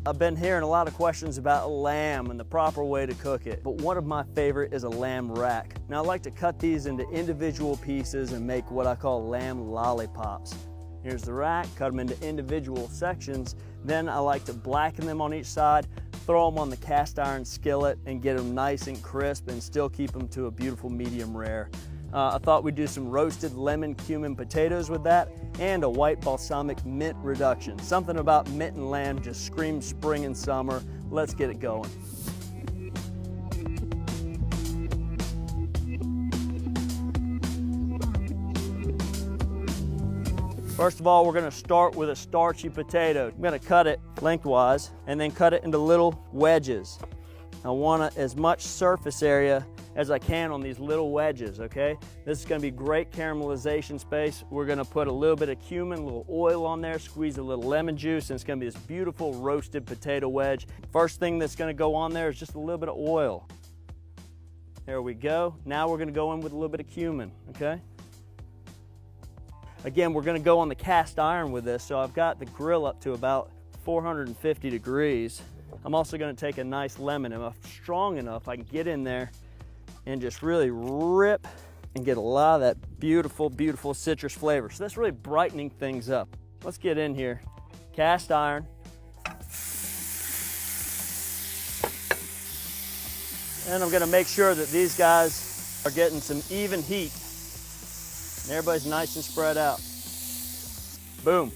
I've been hearing a lot of questions about lamb and the proper way to cook it, but one of my favorite is a lamb rack. Now I like to cut these into individual pieces and make what I call lamb lollipops. Here's the rack, cut them into individual sections. Then I like to blacken them on each side, throw them on the cast iron skillet and get them nice and crisp and still keep them to a beautiful medium rare. I thought we'd do some roasted lemon cumin potatoes with that and a white balsamic mint reduction. Something about mint and lamb just screams spring and summer. Let's get it going. First of all, we're gonna start with a starchy potato. I'm gonna cut it lengthwise and then cut it into little wedges. I want as much surface area as I can on these little wedges, okay? This is gonna be great caramelization space. We're gonna put a little bit of cumin, a little oil on there, squeeze a little lemon juice, and it's gonna be this beautiful roasted potato wedge. First thing that's gonna go on there is just a little bit of oil. There we go. Now we're gonna go in with a little bit of cumin, okay? Again, we're gonna go on the cast iron with this, so I've got the grill up to about 450 degrees. I'm also gonna take a nice lemon, and if I'm strong enough, I can get in there and just really rip and get a lot of that beautiful, beautiful citrus flavor. So that's really brightening things up. Let's get in here. Cast iron. And I'm gonna make sure that these guys are getting some even heat. And everybody's nice and spread out. Boom.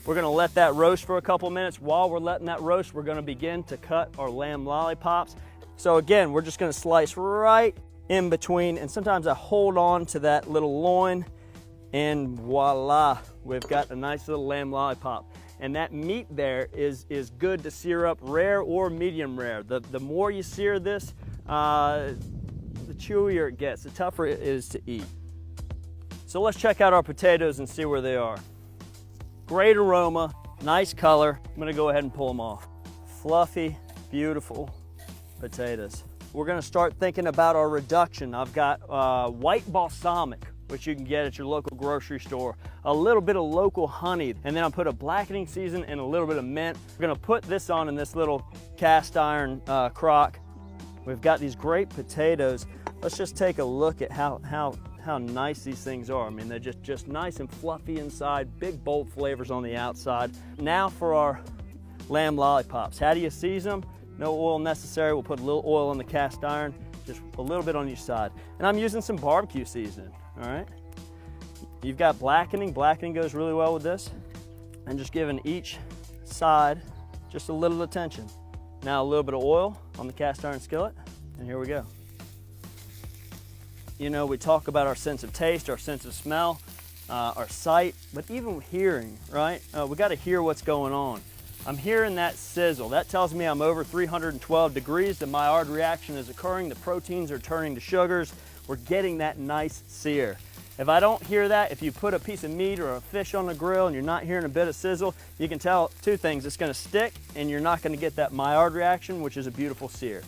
We're gonna let that roast for a couple minutes. While we're letting that roast, we're gonna begin to cut our lamb lollipops. So again, we're just gonna slice right in between, and sometimes I hold on to that little loin, and voila, we've got a nice little lamb lollipop. And that meat there is good to sear up rare or medium rare. The more you sear this, the chewier it gets, the tougher it is to eat. So let's check out our potatoes and see where they are. Great aroma, nice color. I'm gonna go ahead and pull them off. Fluffy, beautiful potatoes. We're gonna start thinking about our reduction. I've got white balsamic, which you can get at your local grocery store, a little bit of local honey, and then I'll put a blackening season and a little bit of mint. We're gonna put this on in this little cast iron crock. We've got these great potatoes. Let's just take a look at how nice these things are. I mean, they're just nice and fluffy inside, big bold flavors on the outside. Now for our lamb lollipops. How do you season them? No oil necessary. We'll put a little oil on the cast iron, just a little bit on each side. And I'm using some barbecue seasoning, all right? You've got blackening. Blackening goes really well with this. And just giving each side just a little attention. Now a little bit of oil on the cast iron skillet, and here we go. You know, we talk about our sense of taste, our sense of smell, our sight, but even hearing, right? We got to hear what's going on. I'm hearing that sizzle. That tells me I'm over 312 degrees. The Maillard reaction is occurring. The proteins are turning to sugars. We're getting that nice sear. If I don't hear that, if you put a piece of meat or a fish on the grill and you're not hearing a bit of sizzle, you can tell two things. It's going to stick, and you're not going to get that Maillard reaction, which is a beautiful sear.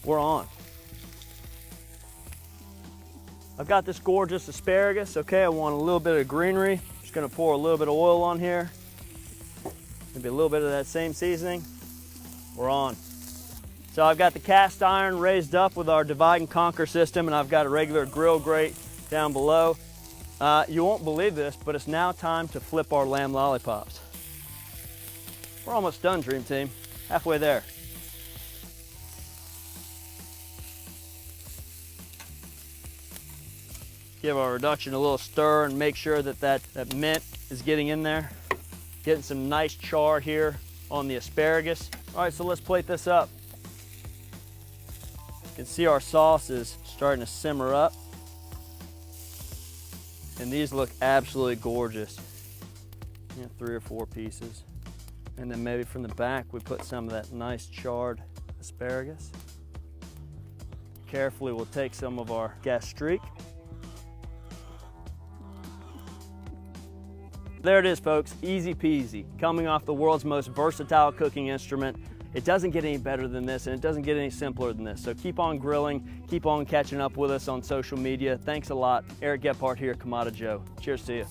We're on. I've got this gorgeous asparagus, okay? I want a little bit of greenery. Just gonna pour a little bit of oil on here. Maybe a little bit of that same seasoning. We're on. So I've got the cast iron raised up with our divide and conquer system, and I've got a regular grill grate down below. You won't believe this, but it's now time to flip our lamb lollipops. We're almost done, Dream Team. Halfway there. Give our reduction a little stir and make sure that mint is getting in there. Getting some nice char here on the asparagus. All right, so let's plate this up. You can see our sauce is starting to simmer up. And these look absolutely gorgeous. You know, 3 or 4 pieces. And then maybe from the back, we put some of that nice charred asparagus. Carefully, we'll take some of our gastrique. There it is, folks, easy peasy. Coming off the world's most versatile cooking instrument. It doesn't get any better than this, and it doesn't get any simpler than this. So keep on grilling, keep on catching up with us on social media. Thanks a lot. Eric Gephart here, Kamada Joe. Cheers to you.